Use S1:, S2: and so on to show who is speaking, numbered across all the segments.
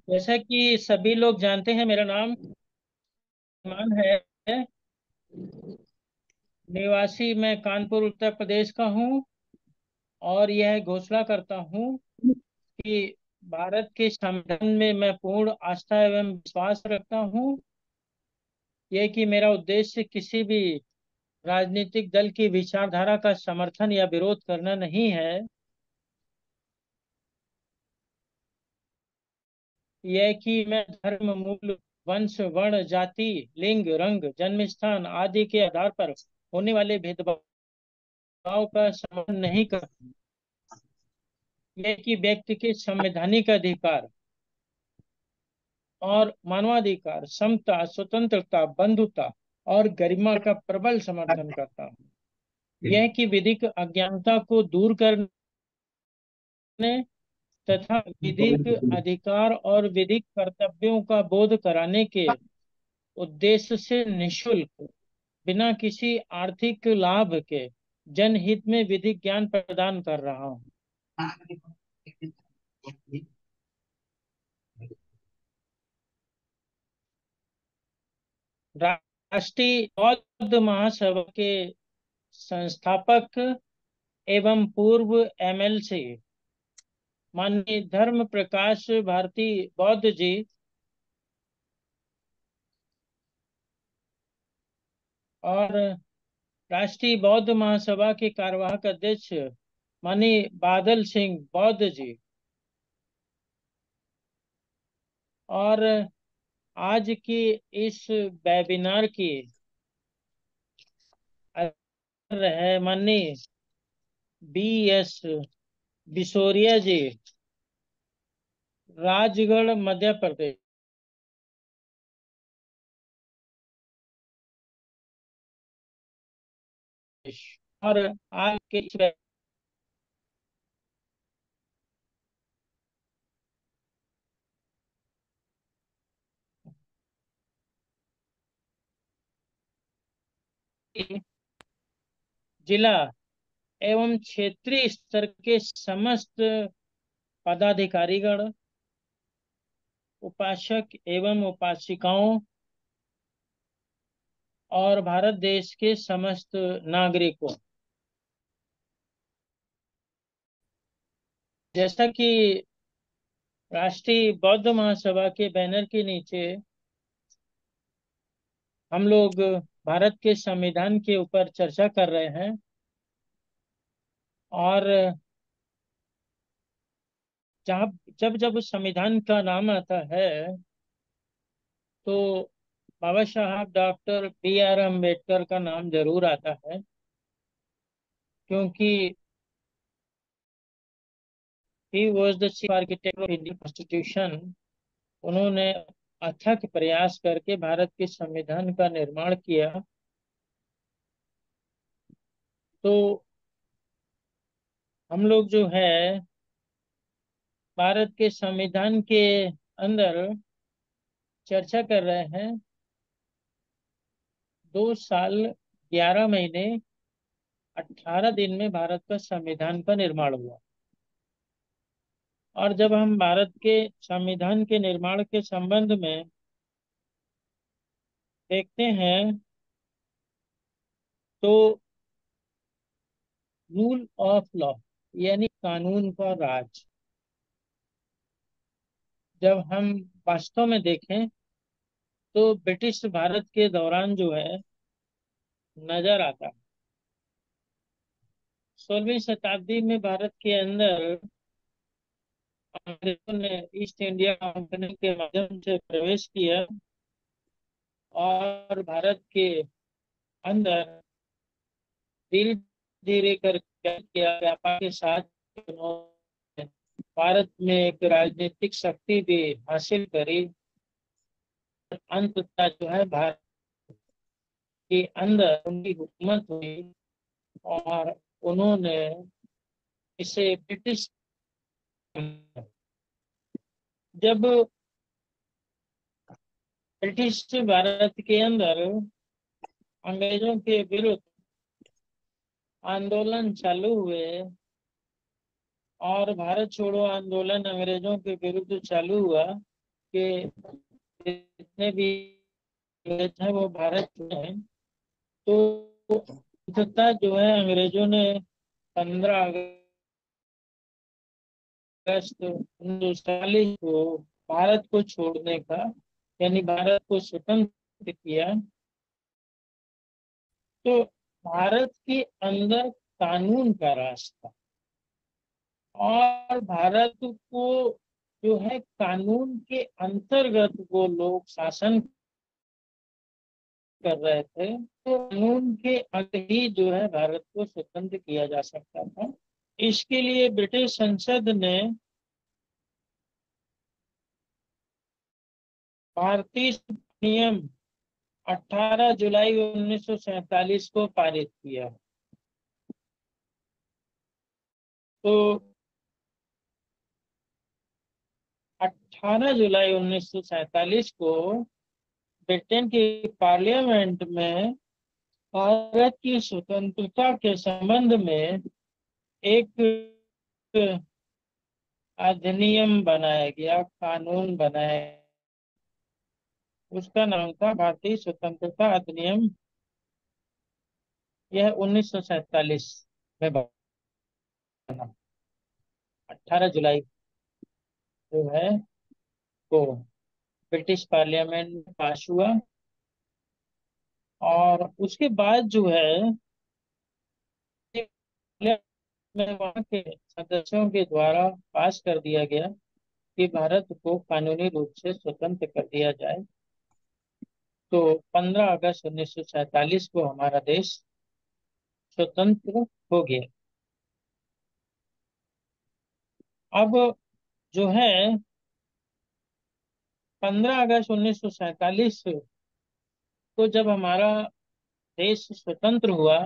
S1: जैसा कि सभी लोग जानते हैं, मेरा नाम ईमान है। निवासी मैं कानपुर उत्तर प्रदेश का हूँ। और यह घोषणा करता हूँ कि भारत के संविधान में मैं पूर्ण आस्था एवं विश्वास रखता हूँ। यह कि मेरा उद्देश्य किसी भी राजनीतिक दल की विचारधारा का समर्थन या विरोध करना नहीं है। यह कि मैं धर्म, मूल, वंश, वर्ण, जाति, लिंग, रंग, जन्म स्थान आदि के आधार पर होने वाले भेदभाव का समर्थन नहीं करता। यह कि व्यक्ति के संवैधानिक अधिकार और मानवाधिकार, समता, स्वतंत्रता, बंधुता और गरिमा का प्रबल समर्थन करता हूँ। यह कि विधिक अज्ञानता को दूर करने तथा विधिक अधिकार और विधिक कर्तव्यों का बोध कराने के उद्देश्य से निशुल्क, बिना किसी आर्थिक लाभ के, जनहित में विधिक ज्ञान प्रदान कर रहा हूँ। राष्ट्रीय बौद्ध महासभा के संस्थापक एवं पूर्व एमएलसी माननीय धर्म प्रकाश भारती बौद्ध जी और राष्ट्रीय बौद्ध महासभा के कार्यवाहक अध्यक्ष माननीय बादल सिंह बौद्ध जी और आज की इस वेबिनार की अध्यक्ष है माननीय बी. एस. बिसोरिया जी, राजगढ़, मध्य प्रदेश। और आज के इस जिला एवं क्षेत्रीय स्तर के समस्त पदाधिकारीगण, उपासक एवं उपासिकाओं और भारत देश के समस्त नागरिकों, जैसा कि राष्ट्रीय बौद्ध महासभा के बैनर के नीचे हम लोग भारत के संविधान के ऊपर चर्चा कर रहे हैं। और जहाँ जब जब संविधान का नाम आता है तो बाबा साहब डॉक्टर बी. आर. अम्बेडकर का नाम जरूर आता है, क्योंकि he was the chief architect of Indian constitution. उन्होंने अथक प्रयास करके भारत के संविधान का निर्माण किया। तो हम लोग जो है भारत के संविधान के अंदर चर्चा कर रहे हैं। 2 साल 11 महीने 18 दिन में भारत का संविधान का निर्माण हुआ। और जब हम भारत के संविधान के निर्माण के संबंध में देखते हैं तो रूल ऑफ लॉ यानी कानून का राज, जब हम वास्तव में देखें तो ब्रिटिश भारत के दौरान जो है नजर आता है। 16वीं शताब्दी में भारत के अंदर अंग्रेजों ने ईस्ट इंडिया कंपनी के माध्यम से प्रवेश किया और भारत के अंदर धीरे धीरे कर क्या किया, व्यापार के साथ उन्होंने भारत में एक राजनीतिक शक्ति भी हासिल करी। अंततः जो है भारत के अंदर उनकी हुकूमत हुई और उन्होंने इसे ब्रिटिश, जब ब्रिटिश भारत के अंदर अंग्रेजों के विरुद्ध आंदोलन चालू हुए और भारत छोड़ो आंदोलन अंग्रेजों के विरुद्ध चालू हुआ कि जितने भी अंग्रेज हैं वो भारत में हैं, तो अंततः जो है अंग्रेजों ने 15 अगस्त 1940 को भारत को छोड़ने का, यानी भारत को स्वतंत्र किया। तो भारत के अंदर कानून का राज था और भारत को जो है कानून के अंतर्गत वो लोग शासन कर रहे थे, तो कानून के अंदर ही जो है भारत को स्वतंत्र किया जा सकता था। इसके लिए ब्रिटिश संसद ने भारतीय नियम 18 जुलाई 1947 को पारित किया। तो 18 जुलाई 1947 को ब्रिटेन की पार्लियामेंट में भारत की स्वतंत्रता के संबंध में एक अधिनियम बनाया गया, कानून बनाया। उसका नाम था भारतीय स्वतंत्रता अधिनियम। यह 1947 में बना। 18 जुलाई जो है वो ब्रिटिश पार्लियामेंट में पास हुआ और उसके बाद जो है में वहाँ के सदस्यों के द्वारा पास कर दिया गया कि भारत को कानूनी रूप से स्वतंत्र कर दिया जाए। तो 15 अगस्त 1947 को हमारा देश स्वतंत्र हो गया। अब जो है 15 अगस्त 1947 को जब हमारा देश स्वतंत्र हुआ,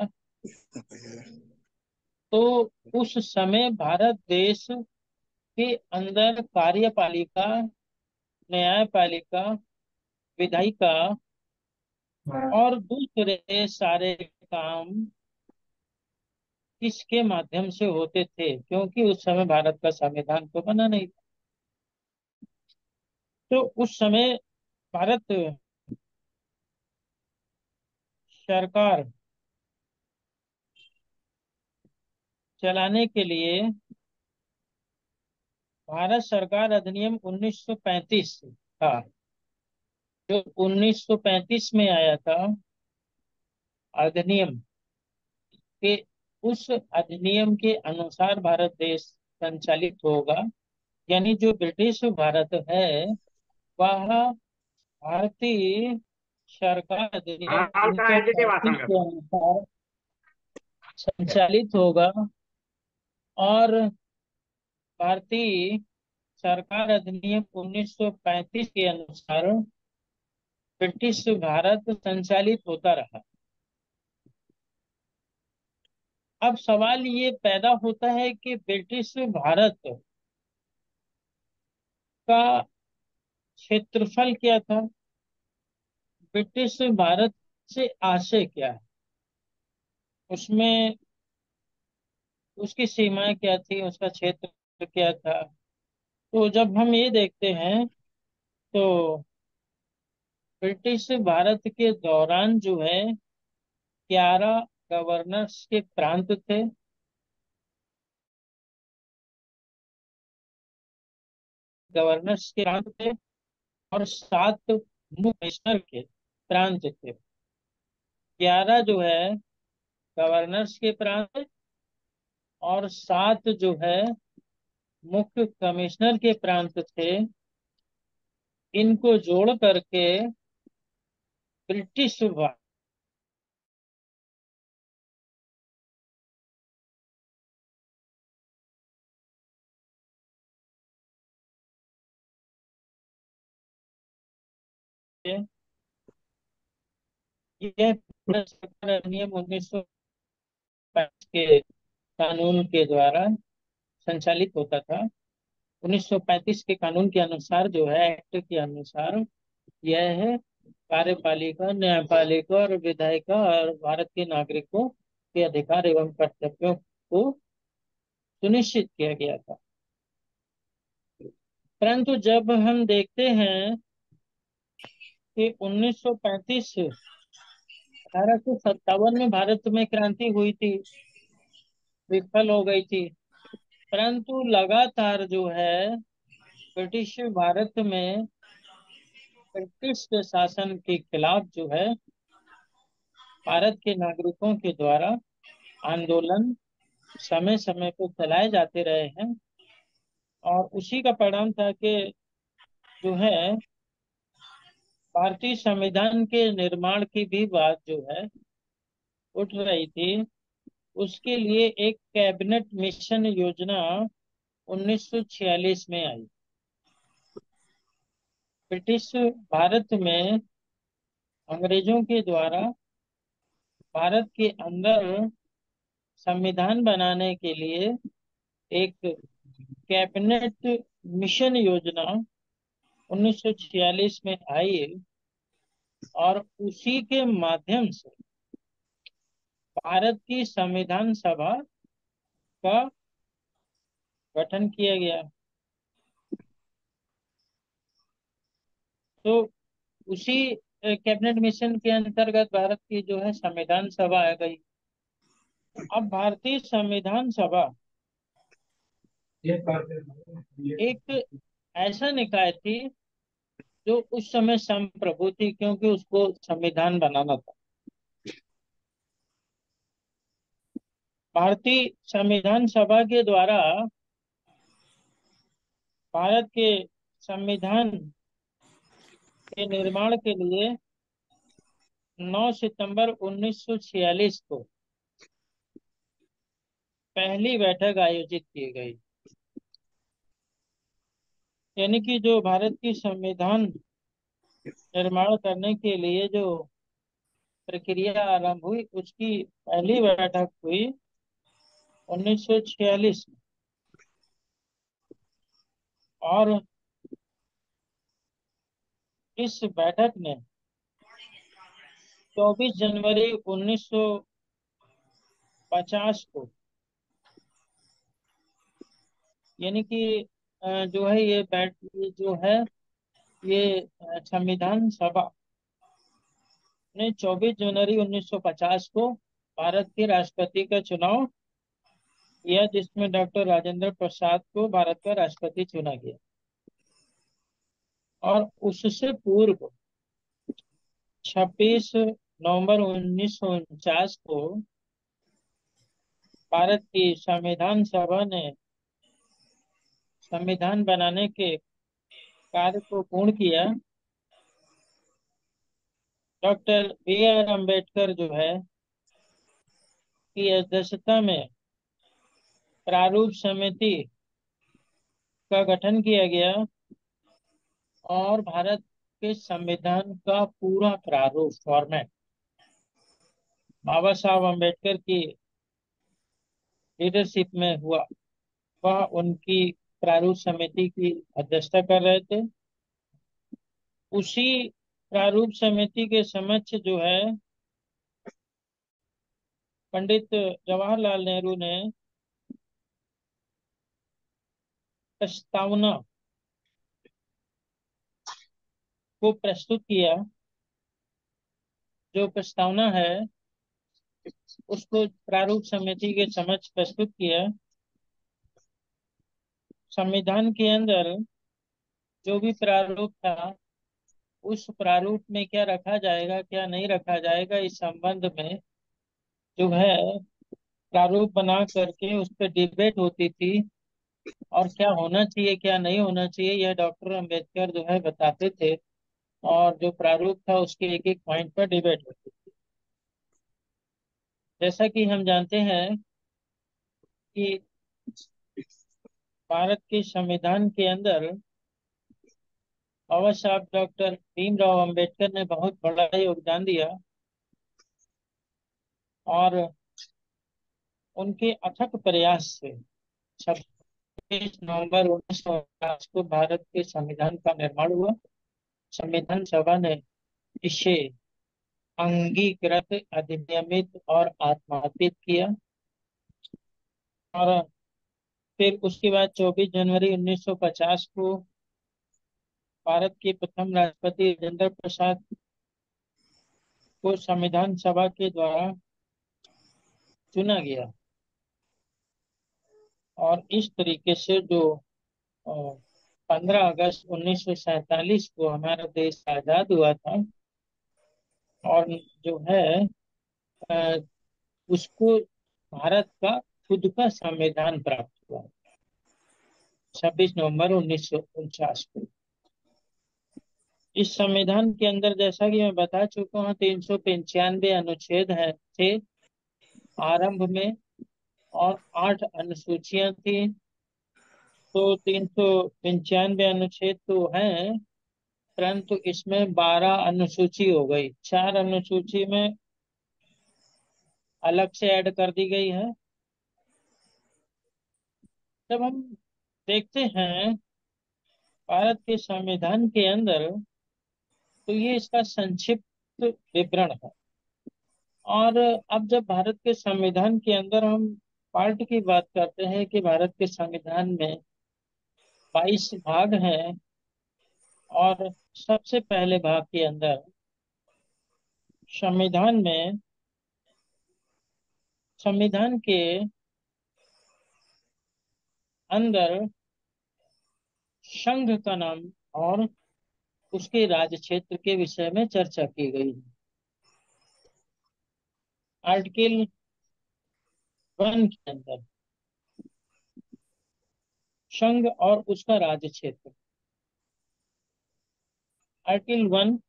S1: तो उस समय भारत देश के अंदर कार्यपालिका, न्यायपालिका, विधायिका और दूसरे सारे काम किसके माध्यम से होते थे, क्योंकि उस समय भारत का संविधान तो बना नहीं था। तो उस समय भारत सरकार चलाने के लिए भारत सरकार अधिनियम 1935 था, जो 1935 में आया था अधिनियम के, उस अधिनियम के अनुसार भारत देश संचालित होगा। यानी जो ब्रिटिश भारत है वह भारतीय सरकार अधिनियम
S2: हाल का एडिटे
S1: 1935
S2: वाचन कर.
S1: के अनुसार संचालित होगा और भारतीय सरकार अधिनियम 1935 के अनुसार ब्रिटिश भारत संचालित होता रहा। अब सवाल ये पैदा होता है कि ब्रिटिश भारत का क्षेत्रफल क्या था, ब्रिटिश भारत से आशय क्या है, उसमें उसकी सीमाएं क्या थी, उसका क्षेत्र क्या था। तो जब हम ये देखते हैं तो ब्रिटिश भारत के दौरान जो है 11 गवर्नर्स के प्रांत थे, गवर्नर्स के प्रांत थे और 7 मुख्य कमिश्नर के प्रांत थे। 11 जो है गवर्नर्स के प्रांत और 7 जो है मुख्य कमिश्नर के प्रांत थे। इनको जोड़ करके ब्रिटिश भारत यह भारत सरकार अधिनियम 1935 के कानून के द्वारा संचालित होता था। 1935 के कानून के अनुसार जो है, एक्ट के अनुसार, यह है कार्यपालिका, न्यायपालिका और विधायिका और भारत के नागरिकों के अधिकार एवं कर्तव्यों को सुनिश्चित किया गया था। परंतु जब हम देखते हैं कि 1935 1857 में भारत में क्रांति हुई थी, विफल हो गई थी, परंतु लगातार जो है ब्रिटिश भारत में ब्रिटिश के शासन के खिलाफ जो है भारत के नागरिकों के द्वारा आंदोलन समय समय पर चलाए जाते रहे हैं। और उसी का परिणाम था कि जो है भारतीय संविधान के निर्माण की भी बात जो है उठ रही थी। उसके लिए एक कैबिनेट मिशन योजना 1946 में आई। ब्रिटिश भारत में अंग्रेजों के द्वारा भारत के अंदर संविधान बनाने के लिए एक कैबिनेट मिशन योजना 1946 में आई। और उसी के माध्यम से भारत की संविधान सभा का गठन किया गया। तो उसी कैबिनेट मिशन के अंतर्गत भारत की जो है संविधान सभा आ गई। अब भारतीय संविधान सभा एक ऐसा निकाय थी जो उस समय संप्रभु थी, क्योंकि उसको संविधान बनाना था। भारतीय संविधान सभा के द्वारा भारत के संविधान के निर्माण के लिए 9 सितंबर 1946 को पहली बैठक आयोजित की गई। यानी कि जो भारत की संविधान निर्माण करने के लिए जो प्रक्रिया आरंभ हुई, उसकी पहली बैठक हुई 1946 में। और इस बैठक ने 24 जनवरी 1950 को, यानी कि जो है ये जो है ये संविधान सभा ने 24 जनवरी 1950 को भारत के राष्ट्रपति का चुनाव किया, जिसमें डॉक्टर राजेंद्र प्रसाद को भारत का राष्ट्रपति चुना गया। और उससे पूर्व 26 नवंबर 1949 को भारत की संविधान सभा ने संविधान बनाने के कार्य को पूर्ण किया। डॉक्टर बी आर अम्बेडकर जो है की अध्यक्षता में प्रारूप समिति का गठन किया गया और भारत के संविधान का पूरा प्रारूप फॉर्मेट बाबा साहब अम्बेडकर की लीडरशिप में हुआ। वह उनकी प्रारूप समिति की अध्यक्षता कर रहे थे। उसी प्रारूप समिति के समक्ष जो है पंडित जवाहरलाल नेहरू ने प्रस्तावना को प्रस्तुत किया। जो प्रस्तावना है उसको प्रारूप समिति के समक्ष प्रस्तुत किया। संविधान के अंदर जो भी प्रारूप था, उस प्रारूप में क्या रखा जाएगा क्या नहीं रखा जाएगा, इस संबंध में जो है प्रारूप बना करके उस पर डिबेट होती थी। और क्या होना चाहिए क्या नहीं होना चाहिए, यह डॉक्टर अंबेडकर जो है बताते थे। और जो प्रारूप था उसके एक एक पॉइंट पर डिबेट होती थी। जैसा कि हम जानते हैं कि भारत के संविधान के अंदर बाबा साहब डॉक्टर भीमराव अंबेडकर ने बहुत बड़ा योगदान दिया। और उनके अथक प्रयास से 26 नवंबर 1950 को भारत के संविधान का निर्माण हुआ। संविधान सभा ने इसे अंगीकृत, अधिनियमित और आत्मार्पित किया। और फिर उसके बाद 24 जनवरी 1950 को भारत के प्रथम राष्ट्रपति राजेंद्र प्रसाद को संविधान सभा के द्वारा चुना गया। और इस तरीके से जो 15 अगस्त 1947 को हमारा देश आजाद हुआ था, और जो है अ, उसको भारत का खुद का संविधान प्राप्त हुआ 26 नवंबर 1949 को। इस संविधान के अंदर, जैसा कि मैं बता चुका हूँ, 395 अनुच्छेद है थे आरंभ में, और 8 अनुसूचियां थी। तो 395 अनुच्छेद तो हैं, परंतु इसमें 12 अनुसूची हो गई, 4 अनुसूची में अलग से ऐड कर दी गई है। जब हम देखते हैं भारत के संविधान के अंदर, तो ये इसका संक्षिप्त विवरण है। और अब जब भारत के संविधान के अंदर हम पार्ट की बात करते हैं कि भारत के संविधान में 22 भाग हैं, और सबसे पहले भाग के अंदर संविधान में, संविधान के अंदर संघ का नाम और उसके राज्य क्षेत्र के विषय में चर्चा की गई है। आर्टिकल 1 के अंदर संघ और उसका राज्य क्षेत्र। आर्टिकल 1,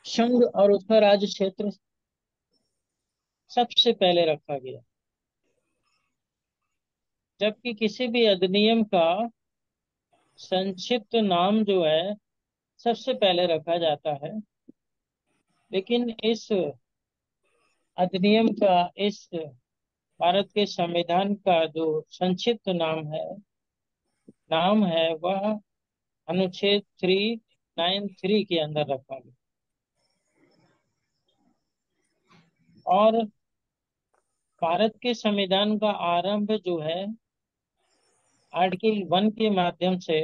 S1: संघ और उसका राज्य क्षेत्र सबसे पहले रखा गया। जबकि किसी भी अधिनियम का संक्षिप्त नाम जो है सबसे पहले रखा जाता है, लेकिन इस अधिनियम का, इस भारत के संविधान का जो संक्षिप्त नाम है वह अनुच्छेद 393 के अंदर रखा गया। और भारत के संविधान का आरंभ जो है आर्टिकल 1 के माध्यम से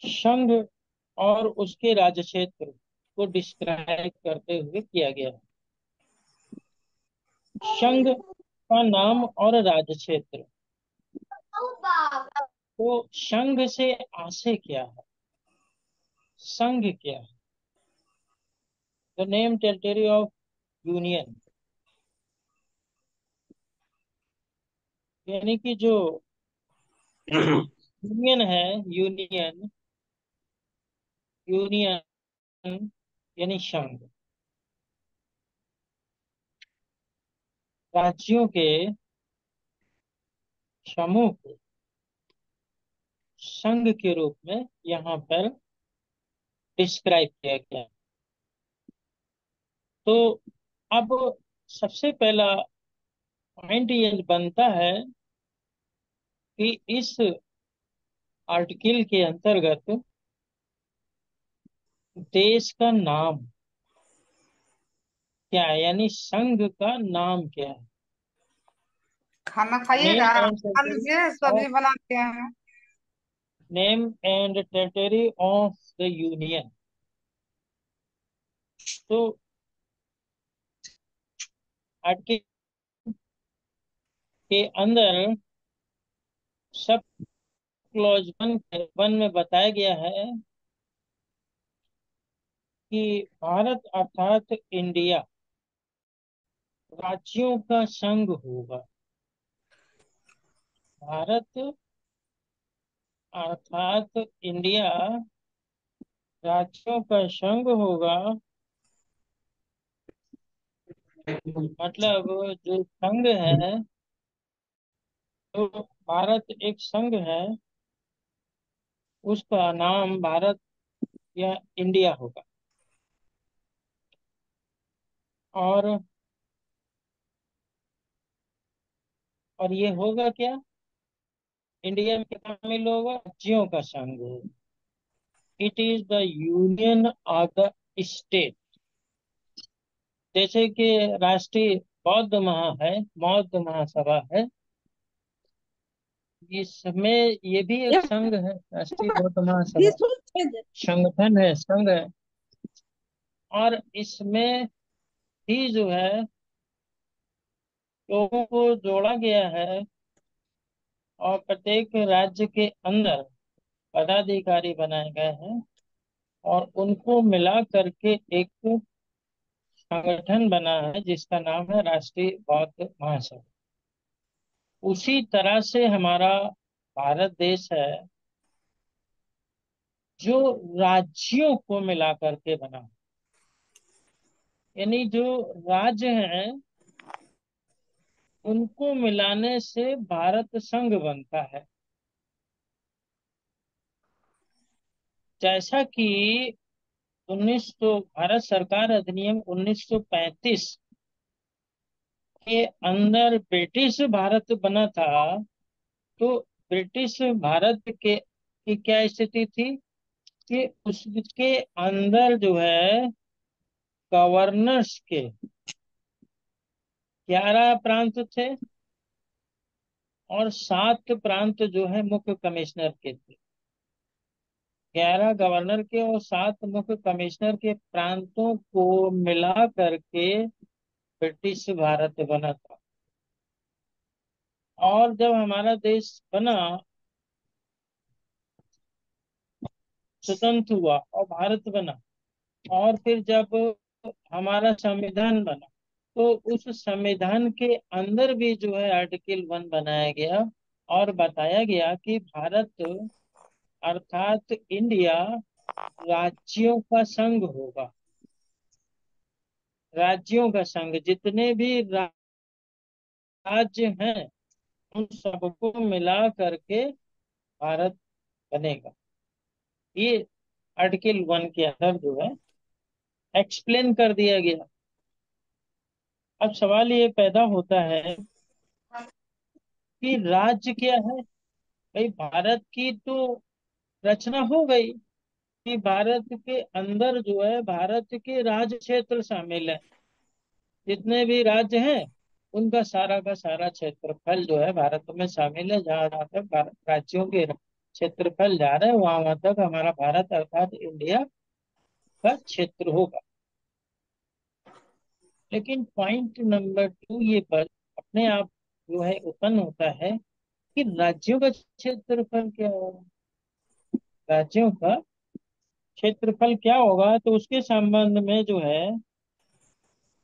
S1: संघ और उसके राज्य क्षेत्र को डिस्क्राइब करते हुए किया गया। संघ का नाम और राज्य क्षेत्र। तो संघ से आशय क्या है, संघ क्या है? The name territory of union, यानी कि जो यूनियन है, यूनियन, यूनियन यानी संघ, राज्यों के समूह को संघ के रूप में यहाँ पर डिस्क्राइब किया गया। तो अब सबसे पहला पॉइंट ये बनता है कि इस आर्टिकल के अंतर्गत देश का नाम क्या है, यानी संघ का नाम क्या है।
S2: खाना खाइएगा,
S1: नेम एंड
S2: खा
S1: टेरिटरी
S2: लीजिए,
S1: ऑफ,
S2: सब्जी बनाते हैं।
S1: Name and territory of the union. तो आर्टिकल के अंदर सब क्लॉज 1 में बताया गया है कि भारत अर्थात इंडिया राज्यों का संघ होगा। भारत अर्थात इंडिया राज्यों का संघ होगा। मतलब जो संघ है, तो भारत एक संघ है, उसका नाम भारत या इंडिया होगा। और ये होगा क्या, इंडिया में कितना शामिल होगा, राज्यों का संघ होगा। It is the union of the state. जैसे कि राष्ट्रीय बौद्ध महासभा है, इसमें ये भी एक संघ है, राष्ट्रीय बौद्ध महासभा संगठन है, संघ है। और इसमें भी जो है लोगों को जोड़ा गया है, और प्रत्येक राज्य के अंदर पदाधिकारी बनाए गए हैं, और उनको मिला करके एक संगठन बना है जिसका नाम है राष्ट्रीय बौद्ध महासभा। उसी तरह से हमारा भारत देश है, जो राज्यों को मिला करके बना, यानी जो राज्य हैं उनको मिलाने से भारत संघ बनता है। जैसा कि 1900 भारत सरकार अधिनियम 1935 के अंदर ब्रिटिश भारत बना था, तो ब्रिटिश भारत के की क्या स्थिति थी कि उसके अंदर जो है गवर्नर्स के 11 प्रांत थे, और 7 प्रांत जो है मुख्य कमिश्नर के थे। 11 गवर्नर के और 7 मुख्य कमिश्नर के प्रांतों को मिला करके ब्रिटिश भारत बना था। और जब हमारा देश बना, स्वतंत्र हुआ और भारत बना, और फिर जब हमारा संविधान बना, तो उस संविधान के अंदर भी जो है आर्टिकल 1 बनाया गया, और बताया गया कि भारत अर्थात इंडिया राज्यों का संघ होगा। राज्यों का संघ, जितने भी राज्य हैं उन सबको मिला करके भारत बनेगा। ये आर्टिकल 1 के अंदर जो है एक्सप्लेन कर दिया गया। अब सवाल ये पैदा होता है कि राज्य क्या है। भाई, भारत की तो रचना हो गई कि भारत के अंदर जो है भारत के राज्य क्षेत्र शामिल है। जितने भी राज्य हैं उनका सारा का सारा क्षेत्रफल जो है भारत में शामिल है। जहाँ जहाँ तक राज्यों के क्षेत्रफल जा रहे हैं, वहां वहां तक हमारा भारत अर्थात इंडिया का क्षेत्र होगा। लेकिन पॉइंट नंबर 2 ये पर अपने आप जो है उत्पन्न होता है कि राज्यों का क्षेत्रफल क्या होगा। राज्यों का क्षेत्रफल क्या होगा, तो उसके संबंध में जो है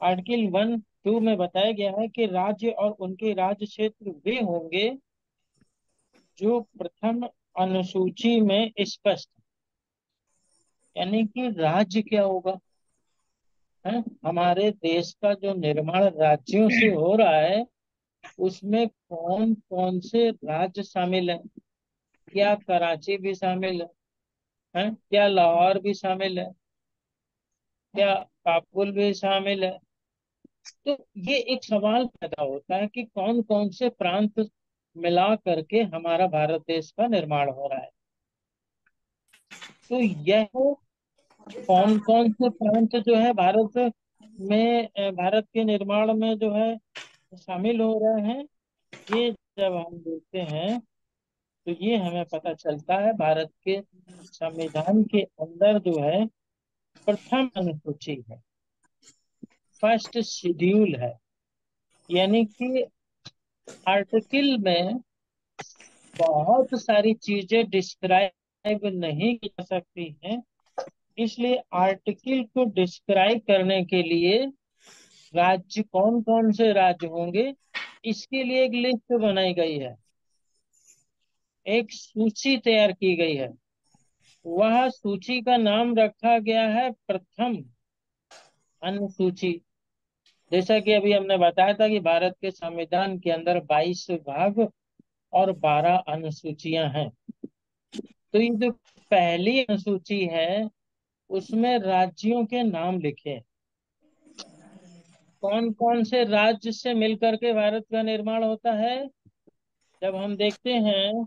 S1: आर्टिकल 1(2) में बताया गया है कि राज्य और उनके राज्य क्षेत्र वे होंगे जो प्रथम अनुसूची में स्पष्ट है। यानी कि राज्य क्या होगा है, हमारे देश का जो निर्माण राज्यों से हो रहा है, उसमें कौन कौन से राज्य शामिल है। क्या कराची भी शामिल है? क्या लाहौर भी शामिल है? क्या काबुल भी शामिल है? तो ये एक सवाल पैदा होता है कि कौन कौन से प्रांत मिला करके हमारा भारत देश का निर्माण हो रहा है। तो यह कौन कौन से प्रांत जो है भारत में भारत के निर्माण में जो है शामिल हो रहे हैं, ये जब हम देखते हैं तो ये हमें पता चलता है भारत के संविधान के अंदर जो है प्रथम अनुसूची है, फर्स्ट शेड्यूल है। यानी कि आर्टिकल में बहुत सारी चीजें डिस्क्राइब नहीं की जा सकती हैं, इसलिए आर्टिकल को डिस्क्राइब करने के लिए राज्य कौन कौन से राज्य होंगे इसके लिए एक लिस्ट बनाई गई है, एक सूची तैयार की गई है। वह सूची का नाम रखा गया है प्रथम अनुसूची। जैसा कि अभी हमने बताया था कि भारत के संविधान के अंदर 22 भाग और 12 अनुसूचियां हैं। तो ये जो पहली अनुसूची है उसमें राज्यों के नाम लिखे हैं। कौन कौन से राज्य से मिलकर के भारत का निर्माण होता है, जब हम देखते हैं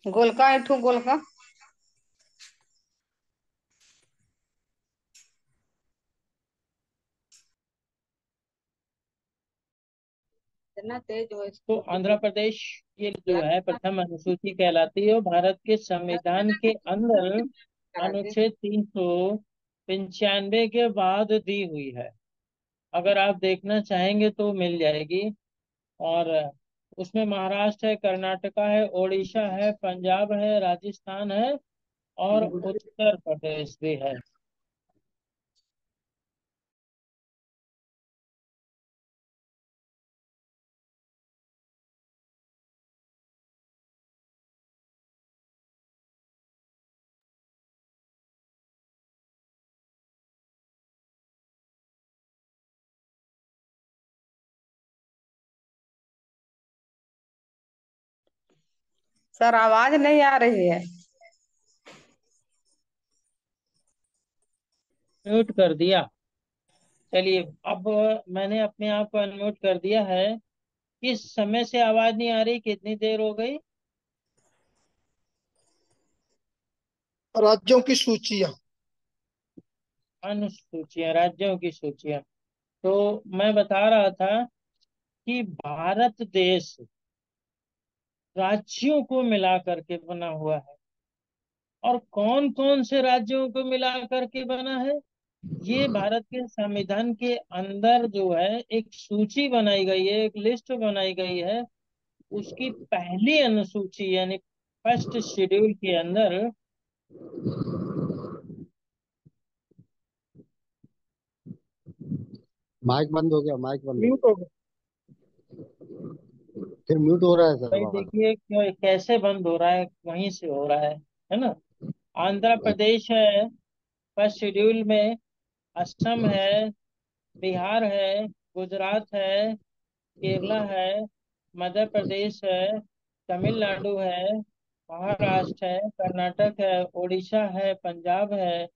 S2: गोलका एक गोलका। इतना तेज हो
S1: तो
S2: इसको
S1: आंध्र
S2: कि
S1: प्रदेश ये जो है
S2: लगता
S1: प्रथम अनुसूची कहलाती है और भारत के संविधान के अंदर
S2: करा दे।
S1: अनुच्छेद 395 के बाद दी हुई है। अगर आप देखना चाहेंगे तो मिल जाएगी। और उसमें महाराष्ट्र है, कर्नाटका है, ओडिशा है, पंजाब है, राजस्थान है और उत्तर प्रदेश भी है।
S2: सर आवाज नहीं आ रही है।
S1: म्यूट कर दिया। चलिए, अब मैंने अपने आप को अनम्यूट कर दिया है। किस समय से आवाज नहीं आ रही, कितनी देर हो गई?
S3: राज्यों की सूचियां।
S1: अनुसूचियां, राज्यों की सूचियां। तो मैं बता रहा था कि भारत देश राज्यों को मिला करके बना हुआ है। और कौन कौन से राज्यों को मिला करके बना है, ये भारत के संविधान के अंदर जो है एक सूची बनाई गई है, एक लिस्ट बनाई गई है। उसकी पहली अनुसूची यानी फर्स्ट शेड्यूल के अंदर
S3: माइक बंद हो गया, माइक बंद हो
S1: म्यूट
S3: गया।
S1: हो गई।
S3: फिर म्यूट हो रहा है सर
S1: भाई
S3: बार
S1: देखिए कैसे बंद हो रहा है, वहीं से हो रहा है ना। आंध्र
S3: बार।
S1: प्रदेश है फर्स्ट शेड्यूल में, असम है, बिहार है, गुजरात है, केरला है, मध्य प्रदेश है, तमिलनाडु है, महाराष्ट्र है, कर्नाटक है, उड़ीसा है, पंजाब है,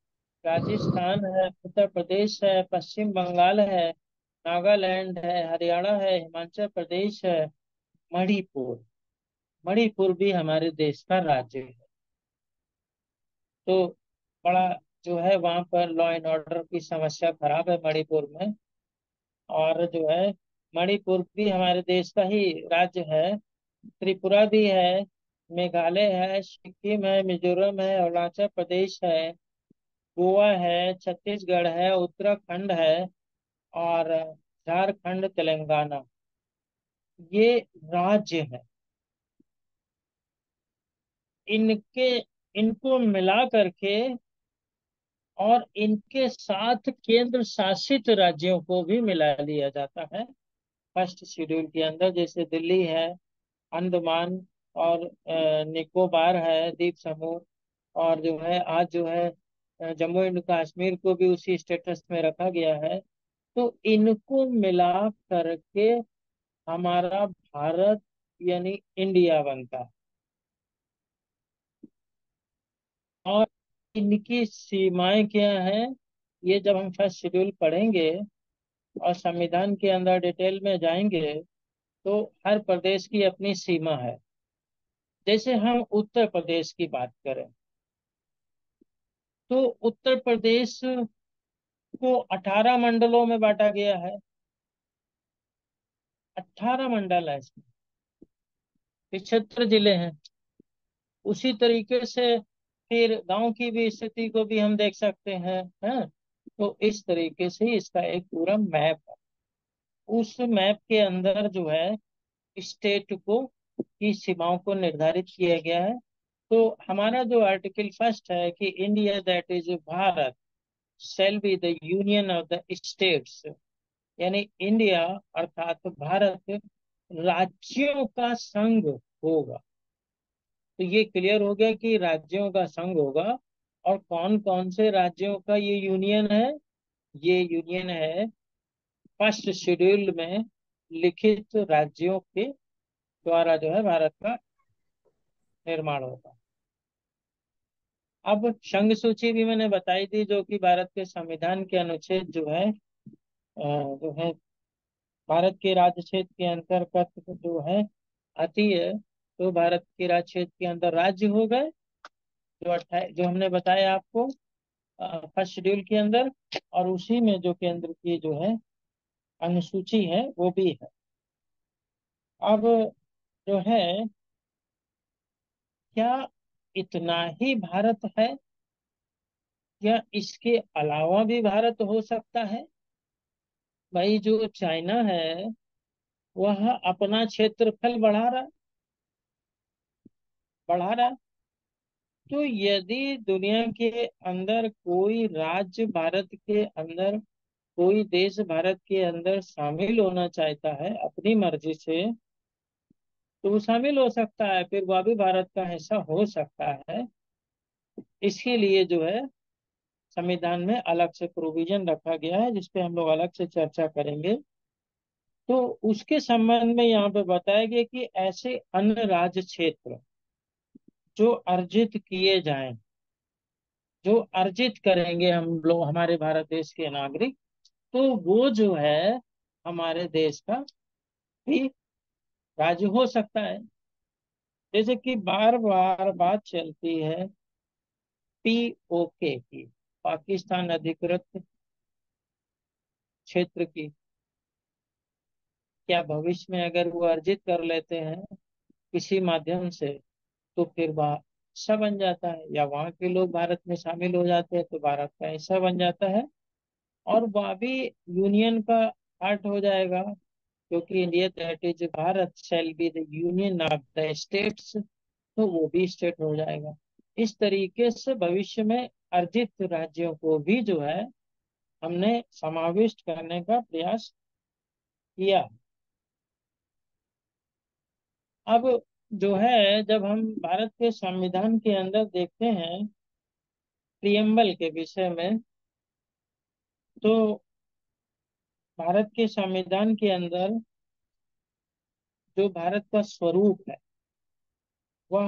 S1: राजस्थान है, उत्तर प्रदेश है, पश्चिम बंगाल है, नागालैंड है, हरियाणा है, हिमाचल प्रदेश है, मणिपुर। मणिपुर भी हमारे देश का राज्य है। तो बड़ा जो है वहां पर लॉ एंड ऑर्डर की समस्या खराब है मणिपुर में। और जो है मणिपुर भी हमारे देश का ही राज्य है। त्रिपुरा भी है, मेघालय है, सिक्किम है, मिजोरम है, अरुणाचल प्रदेश है, गोवा है, छत्तीसगढ़ है, उत्तराखंड है और झारखंड, तेलंगाना, ये राज्य है। इनके इनको मिला करके और इनके साथ केंद्र शासित राज्यों को भी मिला लिया जाता है फर्स्ट शेड्यूल के अंदर। जैसे दिल्ली है, अंडमान और निकोबार है द्वीप समूह। और जो है आज जो है जम्मू एंड कश्मीर को भी उसी स्टेटस में रखा गया है। तो इनको मिला करके हमारा भारत यानी इंडिया बनता है। और इनकी सीमाएं क्या हैं, ये जब हम फर्स्ट शेड्यूल पढ़ेंगे और संविधान के अंदर डिटेल में जाएंगे तो हर प्रदेश की अपनी सीमा है। जैसे हम उत्तर प्रदेश की बात करें तो उत्तर प्रदेश को 18 मंडलों में बांटा गया है। 18 मंडल है इसमें, 75 जिले हैं। उसी तरीके से फिर गांव की भी स्थिति को भी हम देख सकते हैं। तो इस तरीके से इसका एक पूरा मैप है। उस मैप के अंदर जो है स्टेट को की सीमाओं को निर्धारित किया गया है। तो हमारा जो आर्टिकल फर्स्ट है कि India that is Bharat shall be the union of the states, यानी इंडिया अर्थात भारत राज्यों का संघ होगा। तो ये क्लियर हो गया कि राज्यों का संघ होगा। और कौन कौन से राज्यों का ये यूनियन है? ये यूनियन है फर्स्ट शेड्यूल में लिखित राज्यों के द्वारा जो है भारत का निर्माण होगा। अब संघ सूची भी मैंने बताई थी, जो कि भारत के संविधान के अनुच्छेद जो है भारत के राज्य क्षेत्र के अंतर्गत जो है आती है। तो भारत के राज्य क्षेत्र के अंदर राज्य हो गए, जो हमने बताया आपको फर्स्ट शेड्यूल के अंदर। और उसी में जो केंद्र की जो है अनुसूची है वो भी है। अब जो है, क्या इतना ही भारत है या इसके अलावा भी भारत हो सकता है? भाई जो चाइना है वह अपना क्षेत्रफल बढ़ा रहा है। तो यदि दुनिया के अंदर कोई राज्य भारत के अंदर, कोई देश भारत के अंदर शामिल होना चाहता है अपनी मर्जी से, तो वो शामिल हो सकता है, फिर वह भी भारत का हिस्सा हो सकता है। इसके लिए जो है संविधान में अलग से प्रोविजन रखा गया है, जिसपे हम लोग अलग से चर्चा करेंगे। तो उसके संबंध में यहाँ पे बताया गया कि ऐसे अन्य राज्य क्षेत्र जो अर्जित किए जाएं, जो अर्जित करेंगे हम लोग, हमारे भारत देश के नागरिक, तो वो जो है हमारे देश का भी राज्य हो सकता है। जैसे कि बार बार बात चलती है पीओके की, पाकिस्तान अधिकृत क्षेत्र की। क्या भविष्य में अगर वो अर्जित कर लेते हैं किसी माध्यम से, तो फिर वह हिस्सा बन जाता है, या वहाँ के लोग भारत में शामिल हो जाते हैं तो भारत का हिस्सा बन जाता है, और वह भी यूनियन का पार्ट हो जाएगा। क्योंकि India that is Bharat shall be the union of the states, तो वो भी स्टेट हो जाएगा। इस तरीके से भविष्य में अर्जित राज्यों को भी जो है हमने समाविष्ट करने का प्रयास किया। अब जो है, जब हम भारत के संविधान के अंदर देखते हैं प्रियम्बल के विषय में, तो भारत के संविधान के अंदर जो भारत का स्वरूप है वह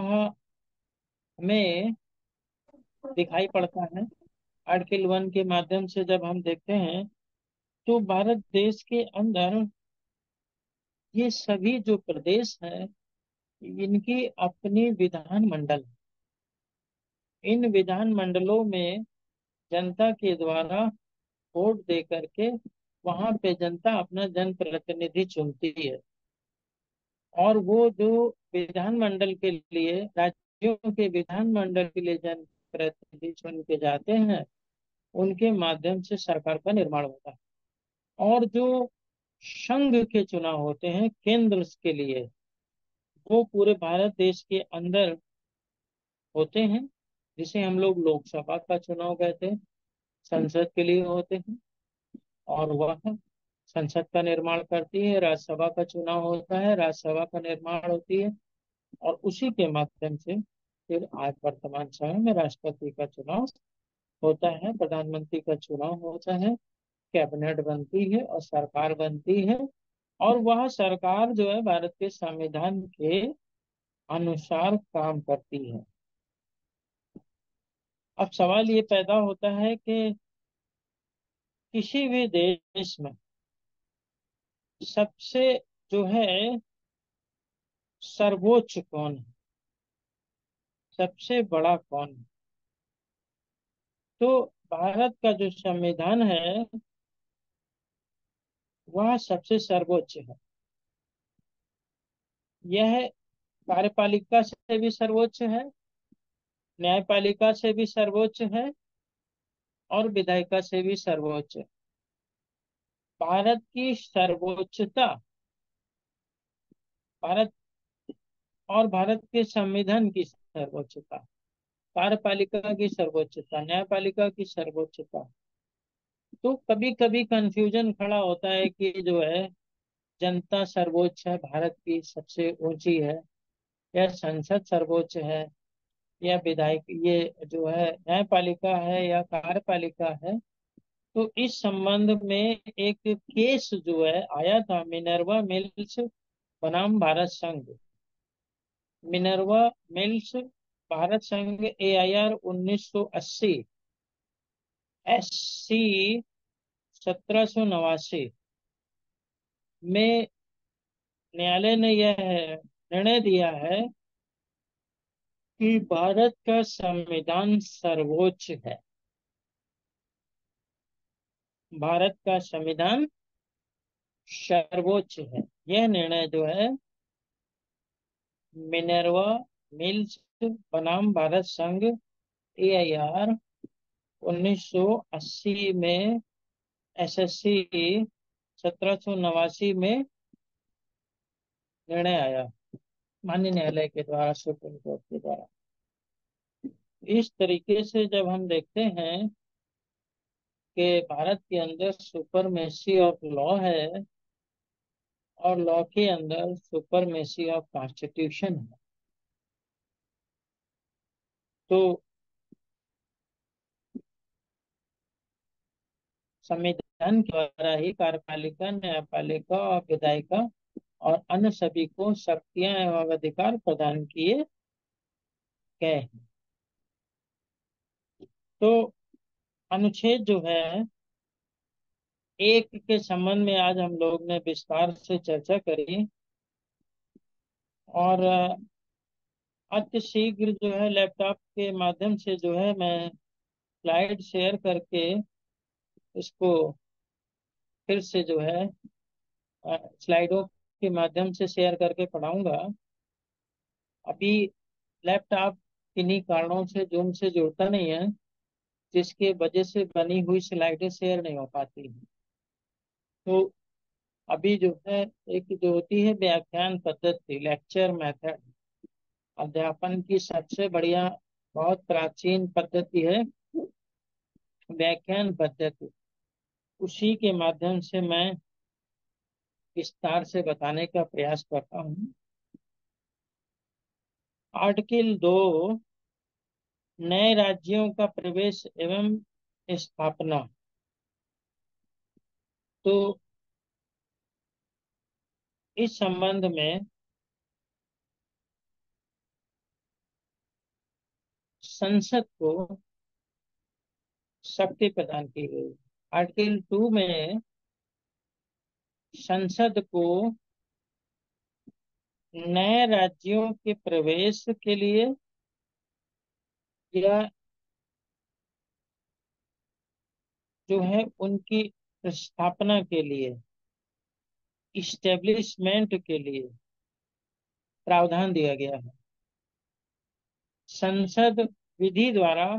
S1: हमें दिखाई पड़ता है। आर्टिकल 1 के माध्यम से जब हम देखते हैं, तो भारत देश के अंदर ये सभी जो प्रदेश हैं इनकी अपनी विधान मंडल, इन विधान मंडलों में जनता के द्वारा वोट दे करके वहां पे जनता अपना जन प्रतिनिधि चुनती है। और वो जो विधान मंडल के लिए, राज्यों के विधान मंडल के लिए जन प्रतिनिधि चुन के जाते हैं, उनके माध्यम से सरकार का निर्माण होता है। और जो संघ के चुनाव होते हैं केंद्र के लिए, वो पूरे भारत देश के अंदर होते हैं, जिसे हम लोग लोकसभा का चुनाव कहते हैं, संसद के लिए होते हैं। और वह संसद का निर्माण करती है, राज्यसभा का चुनाव होता है, राज्यसभा का निर्माण होती है, और उसी के माध्यम से फिर आज वर्तमान समय में राष्ट्रपति का चुनाव होता है, प्रधानमंत्री का चुनाव होता है, कैबिनेट बनती है और सरकार बनती है। और वह सरकार जो है भारत के संविधान के अनुसार काम करती है। अब सवाल ये पैदा होता है कि किसी भी देश में सबसे जो है सर्वोच्च कौन है, सबसे बड़ा कौन है? तो भारत का जो संविधान है वह सबसे सर्वोच्च है। यह कार्यपालिका से भी सर्वोच्च है, न्यायपालिका से भी सर्वोच्च है, और विधायिका से भी सर्वोच्च है। भारत की सर्वोच्चता, भारत और भारत के संविधान की सर्वोच्चता, कार्यपालिका की सर्वोच्चता, न्यायपालिका की सर्वोच्चता, तो कभी कभी कंफ्यूजन खड़ा होता है कि जो है जनता सर्वोच्च है, भारत की सबसे ऊंची है, या संसद सर्वोच्च है, या विधायक ये जो है न्यायपालिका है या कार्यपालिका है। तो इस संबंध में एक केस जो है आया था मिनर्वा मिल्स बनाम भारत संघ, मिनर्वा मिल्स भारत संघ AIR 1980 SC 1789 में न्यायालय ने यह निर्णय दिया है कि भारत का संविधान सर्वोच्च है। भारत का संविधान सर्वोच्च है। यह निर्णय जो है मिनर्वा मिल्स बनाम भारत संघ AIR 1980 में SSC 1789 में निर्णय आया, माननीय न्यायालय के द्वारा, सुप्रीम कोर्ट के द्वारा। इस तरीके से जब हम देखते हैं कि भारत के अंदर सुपरमेसी ऑफ लॉ है और लॉ के अंदर सुपरमेसी ऑफ कॉन्स्टिट्यूशन है, तो संविधान के द्वारा ही कार्यपालिका, न्यायपालिका और विधायिका और अन्य सभी को शक्तियां एवं अधिकार प्रदान किए गए हैं। तो अनुच्छेद जो है एक के संबंध में आज हम लोग ने विस्तार से चर्चा करी, और अति शीघ्र जो है लैपटॉप के माध्यम से जो है मैं स्लाइड शेयर करके इसको फिर से जो है स्लाइडों के माध्यम से शेयर करके पढ़ाऊंगा। अभी लैपटॉप किन्हीं कारणों से जूम से जुड़ता नहीं है, जिसके वजह से बनी हुई स्लाइडें शेयर नहीं हो पाती हैं। तो अभी जो है एक जो होती है व्याख्यान पद्धति, लेक्चर मेथड, अध्यापन की सबसे बढ़िया बहुत प्राचीन पद्धति है व्याख्यान पद्धति। उसी के माध्यम से मैं विस्तार से बताने का प्रयास करता हूँ। आर्टिकल 2, नए राज्यों का प्रवेश एवं स्थापना। तो इस संबंध में संसद को शक्ति प्रदान की गई। आर्टिकल 2 में संसद को नए राज्यों के प्रवेश के लिए या जो है उनकी स्थापना के लिए, इस्टेब्लिशमेंट के लिए प्रावधान दिया गया है। संसद विधि द्वारा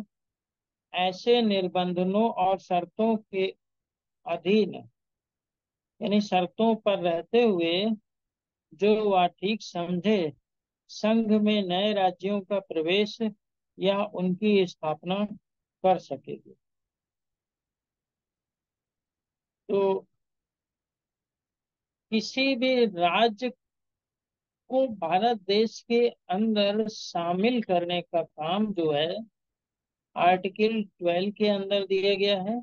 S1: ऐसे निर्बंधों और शर्तों के अधीन, यानी शर्तों पर रहते हुए, जो वह ठीक समझे, संघ में नए राज्यों का प्रवेश या उनकी स्थापना कर सकेगी। तो किसी भी राज्य को भारत देश के अंदर शामिल करने का काम जो है आर्टिकल 12 के अंदर दिया गया है।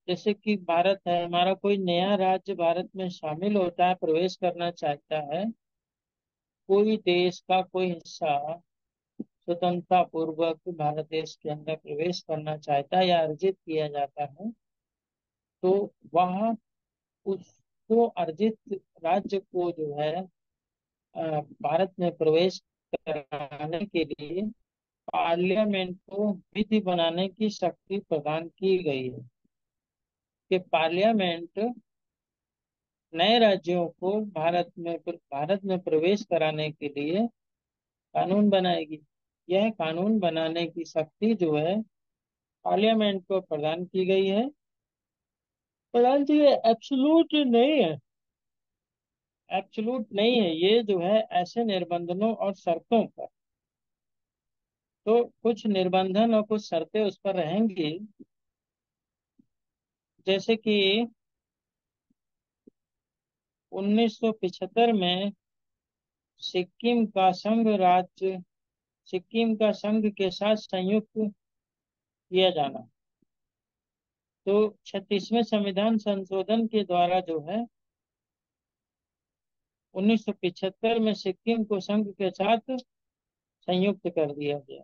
S1: जैसे कि भारत है हमारा, कोई नया राज्य भारत में शामिल होता है, प्रवेश करना चाहता है, कोई देश का कोई हिस्सा स्वतंत्रता पूर्वक भारत देश के अंदर प्रवेश करना चाहता है या अर्जित किया जाता है, तो वह उसको अर्जित राज्य को जो है भारत में प्रवेश कराने के लिए पार्लियामेंट को विधि बनाने की शक्ति प्रदान की गई है कि पार्लियामेंट नए राज्यों को भारत में प्रवेश कराने के लिए कानून बनाएगी। यह कानून बनाने की शक्ति जो है पार्लियामेंट को प्रदान की गई है। परंतु ये एब्सोल्यूट नहीं है, एब्सोल्यूट नहीं है। ये जो है ऐसे निर्बंधों और शर्तों पर, तो कुछ निर्बंधन और कुछ शर्तें उस पर रहेंगी। जैसे कि 1975 में सिक्किम का संघ राज्य, सिक्किम का संघ के साथ संयुक्त किया जाना। तो 36वें संविधान संशोधन के द्वारा जो है 1975 में सिक्किम को संघ के साथ संयुक्त कर दिया गया।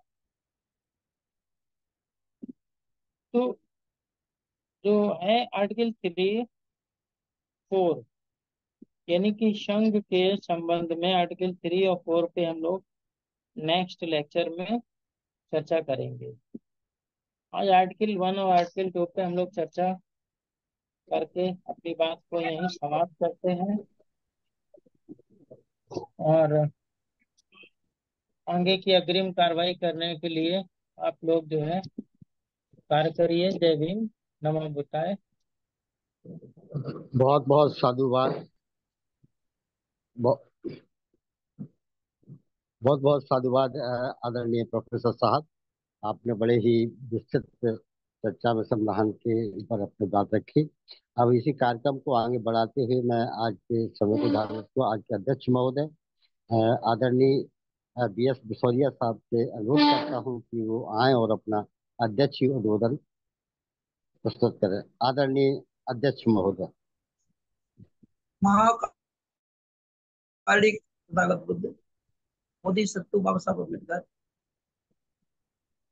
S1: तो जो है आर्टिकल 3, 4, यानी कि संघ के संबंध में आर्टिकल 3 और 4 पे हम लोग नेक्स्ट लेक्चर में चर्चा करेंगे। आज आर्टिकल 1 और आर्टिकल 2 पे हम लोग चर्चा करके अपनी बात को यहीं समाप्त करते हैं, और आगे की अग्रिम कार्रवाई करने के लिए आप लोग जो है कार्य करिए। जय भीम, नमो बुद्धाय।
S3: बहुत बहुत साधुवाद। बहुत बहुत बहुत साधुवाद आदरणीय प्रोफेसर साहब। आपने बड़े ही विस्तृत चर्चा में संविधान के ऊपर अपनी बात रखी। अब इसी कार्यक्रम को आगे बढ़ाते हुए मैं आज के समय को धारण को आज के अध्यक्ष महोदय आदरणीय BS बिसोरिया साहब से अनुरोध करता हूँ कि वो आए और अपना अध्यक्ष उद्बोधन प्रस्तुत करें। आदरणीय अध्यक्ष महोदय।
S4: महाकालिक तथागत बुद्ध, मोदी सत्तू, बाबा साहब अम्बेडकर,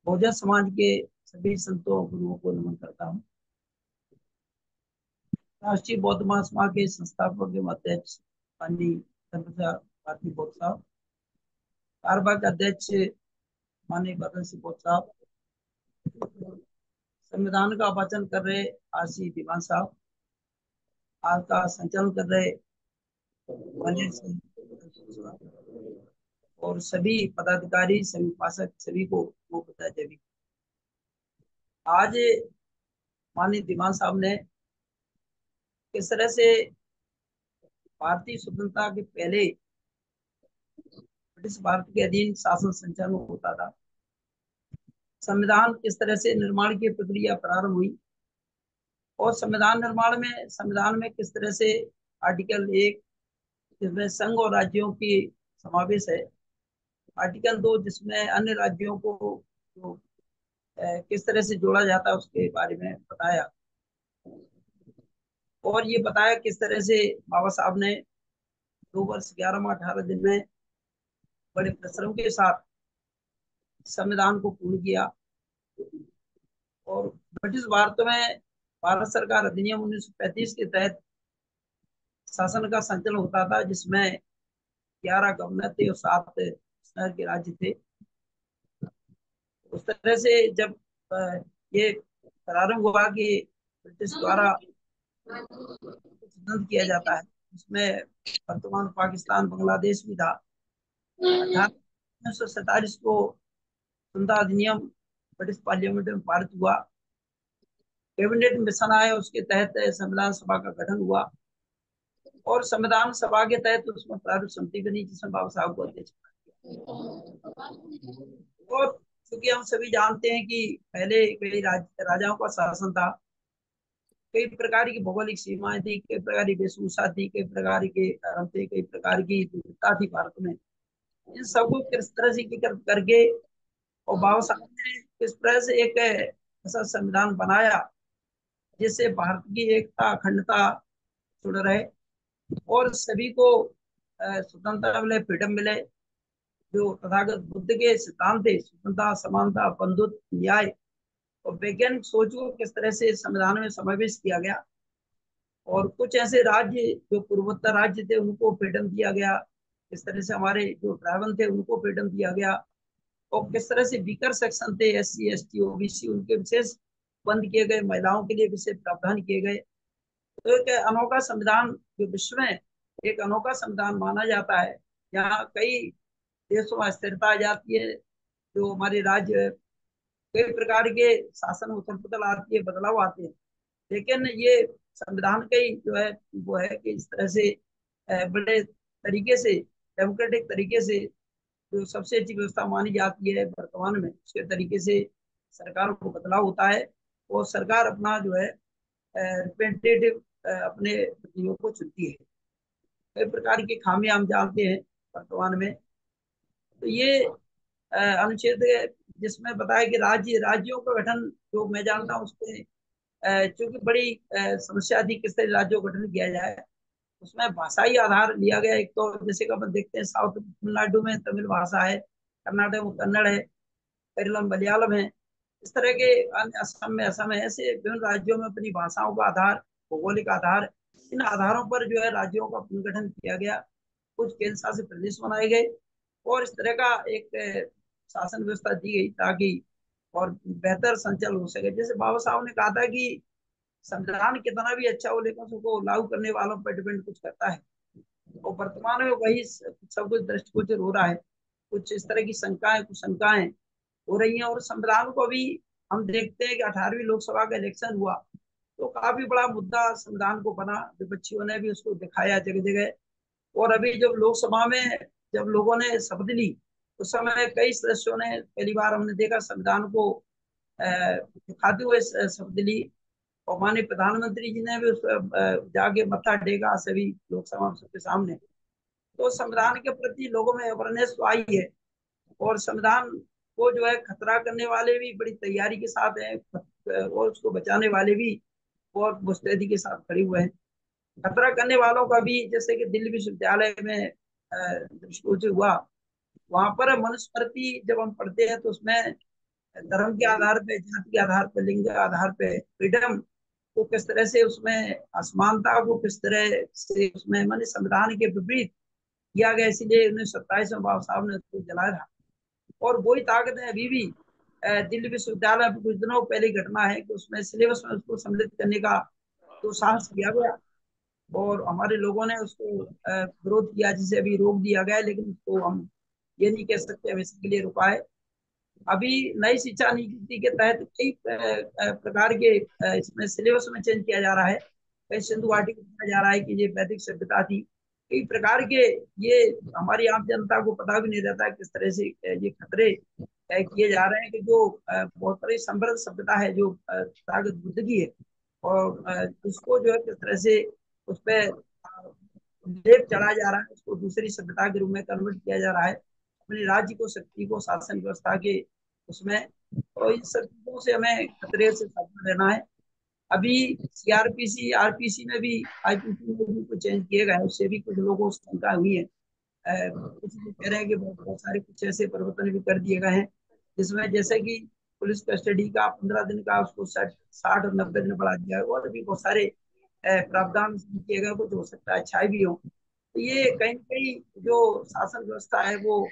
S4: बहुजन समाज के सभी संतों और गुरुओं को नमन करता हूँ। राष्ट्रीय बौद्ध महासभा के संस्थापक एवं अध्यक्ष माननीय धर्मप्रचार भारती बौद्ध साहब, कार्यवाहक अध्यक्ष माननीय बदन सिंह बौद्ध साहब, संविधान का वाचन कर रहे RC दीवान साहब, आज का संचालन कर रहे मंदिर सिंह साहब, और सभी पदाधिकारी, सभी उपासक, सभी को वो बता देवी। आज माननीय दीवान साहब ने किस तरह से भारतीय स्वतंत्रता के पहले ब्रिटिश भारत के अधीन शासन संचालन होता था, संविधान किस तरह से निर्माण की प्रक्रिया प्रारंभ हुई, और संविधान में किस तरह से आर्टिकल 1 जिसमें संघ और राज्यों की समावेश है, आर्टिकल 2 जिसमें अन्य राज्यों को जो किस तरह से जोड़ा जाता है उसके बारे में बताया, और ये बताया किस तरह से बाबा साहब ने 2 वर्ष 11 माह 18 दिन में बड़े परिश्रम के साथ संविधान को पूर्ण किया। और ब्रिटिश भारत में भारत सरकार अधिनियम 1935 के तहत शासन का संचालन होता था, जिसमें 11 गवर्नर थे और 7 शहर के राज्य थे। उस तरह से जब ये प्रारंभ हुआ कि ब्रिटिश द्वारा स्वतंत्र किया जाता है, इसमें वर्तमान पाकिस्तान, बांग्लादेश भी था। 1947 को स्वतंत्रता अधिनियम ब्रिटिश पार्लियामेंट में पारित हुआ, कैबिनेट मिशन आया, उसके तहत संविधान सभा का गठन हुआ, और संविधान सभा के तहत उसमें प्रारूप समिति बनी जिसमें बाबा साहब को अध्यक्ष बनाया गया। और क्योंकि हम सभी जानते हैं कि पहले कई राजाओं का शासन था, कई प्रकार की भौगोलिक सीमाएं थी, कई प्रकार की वेशभूषा थी, कई प्रकार के धर्म थे, कई प्रकार की विविधता थी भारत में। इन सबको किस तरह से एकीकृत करके और बाबा साहब ने किस तरह से एक ऐसा संविधान बनाया जिससे भारत की एकता, अखंडता जुड़ रहे और सभी को स्वतंत्रता मिले, फ्रीडम मिले। जो तथागत बुद्ध के सिद्धांत थे, स्वतंत्रता, समानता, बंधुत्व, न्याय और वैज्ञानिक सोच को किस तरह से संविधान में समावेश किया गया, और कुछ ऐसे राज्य जो पूर्वोत्तर राज्य थे उनको फ्रीडम दिया गया, किस तरह से हमारे जो ट्राइबल थे उनको फ्रीडम दिया गया, और किस तरह से वीकर सेक्शन थे SC ST OBC उनके विशेष बंद किए गए, महिलाओं के लिए विशेष प्रावधान किए गए। तो एक अनोखा संविधान जो विश्व में एक अनोखा संविधान माना जाता है। यहाँ कई देशों में स्थिरता आ जाती है, जो हमारे राज्य कई प्रकार के शासन उथल पुथल आती है, बदलाव आते हैं, लेकिन ये संविधान का ही जो है वो है कि इस तरह से बड़े तरीके से डेमोक्रेटिक तरीके से जो सबसे अच्छी व्यवस्था मानी जाती है वर्तमान में, उसके तरीके से सरकार को बदलाव होता है, और सरकार अपना जो है रिप्रेजेंटेटिव अपने प्रतिनिधियों को चुनती है। कई प्रकार की खामियां हम जानते हैं वर्तमान में। तो ये अनुच्छेद जिसमें बताया कि राज्यों का गठन जो मैं जानता हूँ उसमें चूंकि बड़ी समस्या थी किस तरह राज्यों का गठन किया जाए, उसमें भाषाई आधार लिया गया। एक तो जैसे कि अपन देखते हैं साउथ तमिलनाडु में तमिल भाषा है, कर्नाटक में कन्नड़ है, केरलम मलयालम है, इस तरह के अन्य असम है, ऐसे विभिन्न राज्यों में अपनी भाषाओं का आधार, भौगोलिक आधार, इन आधारों पर जो है राज्यों का पुनर्गठन किया गया। कुछ केंद्र शासित प्रदेश बनाए गए और इस तरह का एक शासन व्यवस्था दी गई ताकि और बेहतर संचालन हो सके। जैसे बाबा साहब ने कहा था कि संविधान कितना भी अच्छा हो लेकिन उसको लागू करने वालों पर डिपेंड कुछ करता है, और वर्तमान में वही सब कुछ दृष्टिगोचर हो रहा है। कुछ इस तरह की शंकाएं, कुछ शंकाएं हो रही हैं। और संविधान को भी हम देखते हैं कि 18वीं लोकसभा का इलेक्शन हुआ तो काफी बड़ा मुद्दा संविधान को बना, विपक्षियों ने भी उसको दिखाया जगह जगह। और अभी जब लोकसभा में जब लोगों ने शपथ ली उस समय कई सदस्यों ने पहली बार हमने देखा संविधान को दिखाते हुए शपथ ली। और माननीय प्रधानमंत्री जी ने भी उस पर जाके मत्था टेका सभी लोकसभा के सामने। तो संविधान के प्रति लोगों में अवेयरनेस तो आई है। और संविधान को जो है खतरा करने वाले भी बड़ी तैयारी के साथ हैं, और उसको बचाने वाले भी बहुत मुस्तैदी के साथ खड़े हुए हैं। खतरा करने वालों का भी, जैसे कि दिल्ली विश्वविद्यालय में दृष्टिगोचर हुआ, वहां पर मनुस्मृति जब हम पढ़ते हैं तो उसमें धर्म के आधार पे, जाति के आधार पे, लिंग के आधार पे फ्रीडम को किस तरह से, उसमें असमानता को किस तरह से उसमें माने संविधान के विपरीत किया गया। इसीलिए 1927 में बाबा साहब ने उसको जलाया था। और वही ताकत है अभी भी। दिल्ली विश्वविद्यालय में कुछ दिनों पहले घटना है कि उसमें सिलेबस में उसको सम्मिलित करने का तो साहस किया गया, और हमारे लोगों ने उसको विरोध किया, जिसे अभी रोक दिया गया है। लेकिन उसको हम ये नहीं कह सकते हमेशा के लिए रुका है। अभी नई शिक्षा नीति के तहत कई प्रकार के इसमें सिलेबस में चेंज किया जा रहा है। कई सिंधु घाटी को बताया जा रहा है कि ये वैदिक सभ्यता थी। कई प्रकार के ये हमारी आम जनता को पता भी नहीं रहता किस तरह से ये खतरे किए जा रहे हैं कि जो बहुत बड़ी समृद्ध सभ्यता है जो ताकत बुद्ध की है, और उसको जो है किस तरह से उस पर लेप चढ़ाया जा रहा है, उसको दूसरी सभ्यता के रूप में कन्वर्ट किया जा रहा है अपने राज्य को, शक्ति को, शासन व्यवस्था के उसमें। और इन सब चीजों से हमें खतरे से सावधान रहना है। अभी सीआरपीसी आरपीसी में भी, आईपीसी में भी कुछ चेंज किए गए हैं, उससे भी कुछ लोगों को शंका हुई है। कुछ लोग कह रहे हैं कि बहुत सारे कुछ ऐसे परिवर्तन भी कर दिए गए हैं जिसमें जैसे कि पुलिस कस्टडी का 15 दिन का उसको 60 और 90 दिन बढ़ा दिया है। और भी बहुत सारे प्रावधान किए गए, कुछ हो सकता है अच्छाई भी हो। तो ये कहीं ना कहीं जो शासन व्यवस्था है वो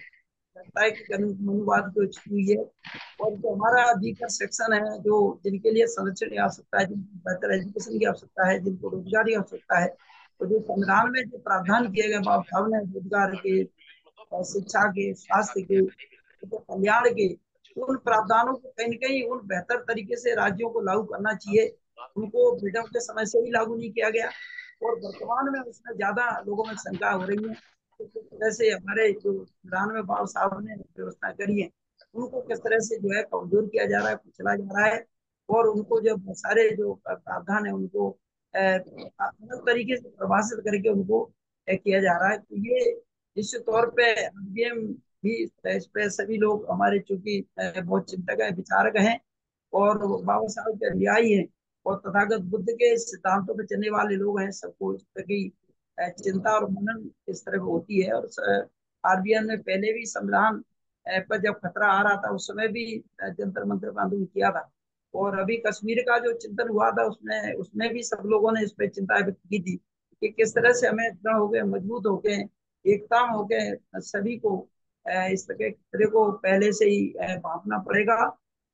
S4: लगता है कि मनुवाद को छुई हुई है। और जो हमारा वीकर सेक्शन है, जो जिनके लिए संरक्षण की आवश्यकता है, जिनको बेहतर एजुकेशन की आवश्यकता है, जिनको रोजगार की आवश्यकता है, तो जो संविधान में जो प्रावधान किए गए बाबा साहब ने रोजगार के, शिक्षा के, स्वास्थ्य के, तो कल्याण के, उन प्रावधानों को कहीं न कहीं उन बेहतर तरीके से राज्यों को लागू करना चाहिए। उनको फ्रीडम के समय से ही लागू नहीं किया गया, और वर्तमान में उसमें ज्यादा लोगों में शंका हो रही है कि किस तरह से हमारे जो संविधान में बाबा साहब ने व्यवस्था करी है उनको किस तरह से जो है कमजोर किया जा रहा है, कुचला जा रहा है। और उनको जो सारे जो प्रावधान है उनको अलग तरीके से प्रभाषित करके उनको किया जा रहा है। तो ये निश्चित तौर पे आरबीएम भी इस पे सभी लोग हमारे चूंकि बहुत चिंतक है, विचारक हैं, और बाबा साहब के अनुयायी हैं, और तथागत बुद्ध के सिद्धांतों पर चलने वाले लोग हैं। सबको इस तरह की चिंता और मनन इस तरह होती है। और आरबीएम ने पहले भी संविधान पर जब खतरा आ रहा था उस समय भी जंतर मंतर का आंदोलन किया था। और अभी कश्मीर का जो चिंतन हुआ था उसमें उसमें भी सब लोगों ने इस पर चिंता व्यक्त की थी कि किस तरह से हमें दृढ़ हो गए, मजबूत हो गए, एकता में हो गए, सभी को इस तरह को पहले से ही भापना पड़ेगा,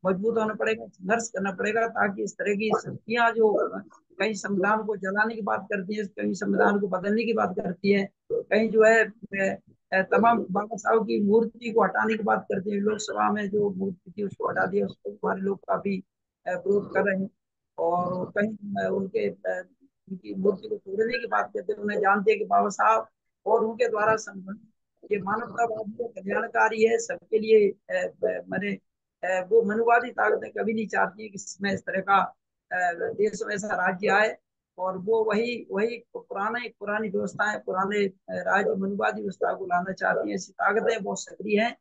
S4: मजबूत होना पड़ेगा, संघर्ष करना पड़ेगा, ताकि इस तरह की शक्तियां जो कहीं संविधान को जलाने की बात करती है, कहीं संविधान को बदलने की बात करती है, कहीं जो है तमाम बाबा साहब की मूर्ति को हटाने की बात करते हैं। लोकसभा में जो मूर्ति थी उसको हटा दिया, उसको हमारे लोग काफी विरोध कर रहे हैं। और कहीं उनकी मूर्ति को तोड़ने की बात करते हैं। उन्हें जानते हैं कि बाबा साहब और उनके द्वारा संबंधित ये मानवतावादी है, कल्याणकारी है, सबके लिए मैंने वो मनुवादी ताकतें कभी नहीं चाहती है कि इसमें इस तरह का देश में ऐसा राज्य आए। और वो वही वही पुरानी व्यवस्थाएं, पुराने राज्य मनुवादी व्यवस्था को लाना चाहती है। ऐसी ताकतें बहुत सक्रिय हैं।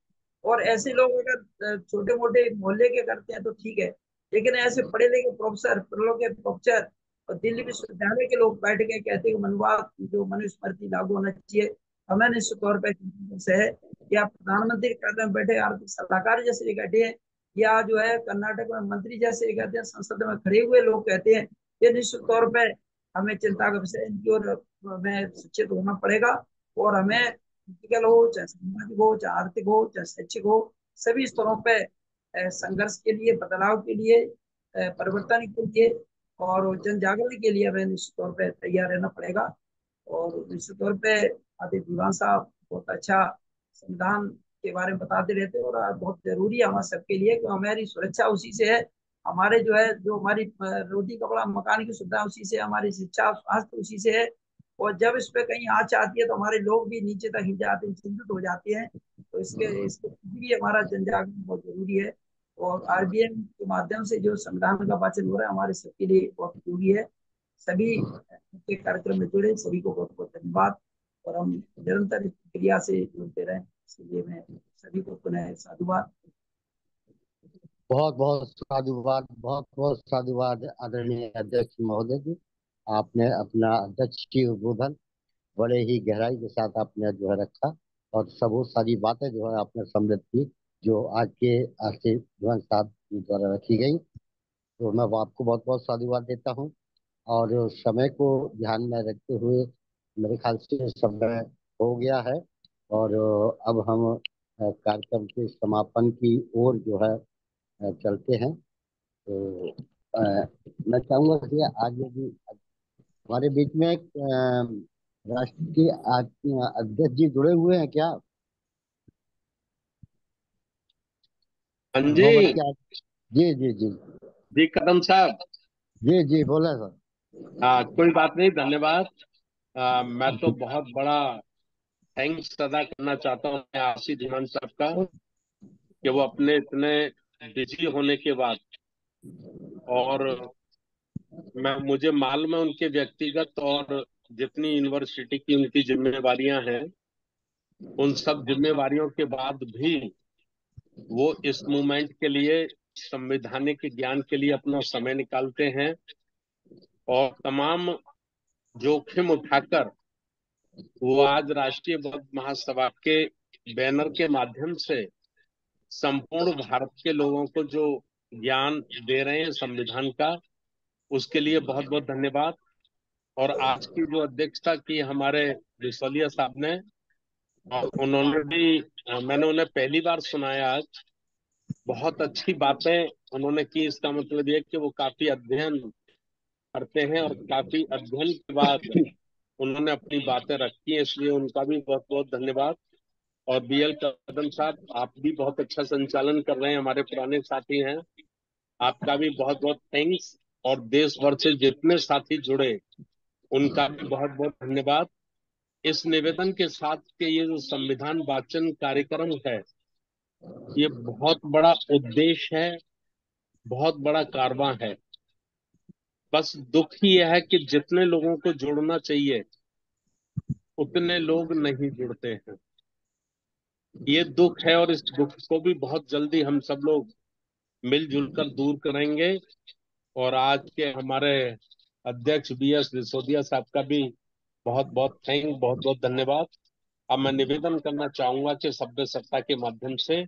S4: और ऐसे लोग अगर छोटे मोटे मोहल्ले के करते हैं तो ठीक है, लेकिन ऐसे पढ़े लिखे प्रोफेसर, प्रलो के प्रोफेसर और दिल्ली विश्वविद्यालय के लोग बैठ के कहते हैं मनुवाद जो मनुस्मृति लागू होना चाहिए। हमें निश्चित तौर पर से है या प्रधानमंत्री कार्यालय में बैठे आर्थिक सलाहकार जैसे बैठे हैं, या जो है कर्नाटक में मंत्री जैसे कहते हैं, संसद में खड़े हुए लोग कहते हैं, ये निश्चित तौर पर हमें चिंता का विषय, इनकी ओर हमें सचेत होना पड़ेगा। और हमें पॉलिटिकल हो, चाहे सामाजिक हो, चाहे आर्थिक हो, चाहे शैक्षिक हो, सभी स्तरों पे संघर्ष के लिए, बदलाव के लिए, परिवर्तन के लिए और जन जागरण के लिए हमें निश्चित तौर पे तैयार रहना पड़ेगा। और निश्चित तौर पे आदित्य दीवान साहब बहुत अच्छा संविधान के बारे में बताते रहते हैं और बहुत जरूरी है हमारे सबके लिए, क्योंकि हमारी सुरक्षा उसी से है, हमारे जो है जो हमारी रोटी कपड़ा मकान की सुविधा उसी से, हमारी शिक्षा स्वास्थ्य उसी से है। और जब इस पे कहीं आँच आती है तो हमारे लोग भी नीचे तक हिल जाते हैं, चिंतित हो जाते हैं। तो इसके भी हमारा जन जागरण बहुत जरूरी है। और आरबीएम के माध्यम से जो संविधान का वाचन हो रहा है हमारे सबके लिए बहुत जरूरी है। सभी के कार्यक्रम में जुड़े सभी को बहुत बहुत धन्यवाद। और हम निरंतर इस प्रक्रिया से जुड़ते रहें, इसलिए मैं सभी को पुनः साधुवाद।
S3: बहुत बहुत साधुवाद, बहुत बहुत साधुवाद आदरणीय अध्यक्ष महोदय जी। आपने अपना अध्यक्ष की उद्बोधन बड़े ही गहराई के साथ आपने जो है रखा, और सब वो सारी बातें जो है आपने सम्मिलित की, जो आज के आशीष धवन साहब जी द्वारा रखी गई। तो मैं आपको बहुत बहुत साधुवाद देता हूँ। और समय को ध्यान में रखते हुए मेरे ख्याल से समय हो गया है, और अब हम कार्यक्रम के समापन की ओर जो है चलते हैं। तो अ, मैं चाहूंगा कि आज यदि हमारे बीच में एक राष्ट्रीय अध्यक्ष जी जुड़े हुए हैं क्या?
S5: हाँ
S3: नौबत
S5: जी।
S3: क्या? जी जी जी।
S5: जी कदम साहब।
S3: जी जी बोले सर।
S5: हाँ, कोई बात नहीं, धन्यवाद। मैं तो बहुत बड़ा थैंक्स अदा करना चाहता हूँ आशीष धीमान साहब का, कि वो अपने इतने बिजी होने के बाद, और मुझे मालूम है उनके व्यक्तिगत और जितनी यूनिवर्सिटी की उनकी जिम्मेवारियां हैं, उन सब जिम्मेवारियों के बाद भी वो इस मूवमेंट के लिए, संवैधानिक ज्ञान के लिए अपना समय निकालते हैं, और तमाम जोखिम उठाकर वो आज राष्ट्रीय बौद्ध महासभा के बैनर के माध्यम से संपूर्ण भारत के लोगों को जो ज्ञान दे रहे हैं संविधान का, उसके लिए बहुत बहुत धन्यवाद। और आज की जो अध्यक्षता की हमारे रिसोलिया साहब ने, और उन्होंने भी, मैंने उन्हें पहली बार सुनाया आज, बहुत अच्छी बातें उन्होंने की। इसका मतलब ये कि वो काफी अध्ययन करते हैं, और काफी अध्ययन के बाद उन्होंने अपनी बातें रखी हैं, इसलिए उनका भी बहुत बहुत धन्यवाद। और बीएल कदम साहब, आप भी बहुत अच्छा संचालन कर रहे हैं, हमारे पुराने साथी हैं, आपका भी बहुत बहुत थैंक्स। और देश भर से जितने साथी जुड़े, उनका भी बहुत बहुत धन्यवाद। इस निवेदन के साथ के ये जो संविधान वाचन कार्यक्रम है, ये बहुत बड़ा उद्देश्य है, बहुत बड़ा कारवां है। बस दुख ही यह है कि जितने लोगों को जुड़ना चाहिए उतने लोग नहीं जुड़ते हैं। ये दुख है, और इस दुख को भी बहुत जल्दी हम सब लोग मिलजुल कर दूर करेंगे। और आज के हमारे अध्यक्ष बीएस सिसोदिया साहब का भी बहुत बहुत बहुत बहुत धन्यवाद। अब मैं निवेदन करना चाहूंगा कि सभ्य सत्ता के माध्यम से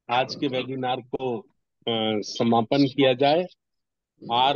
S5: आज के वेबिनार को समापन किया जाए। आर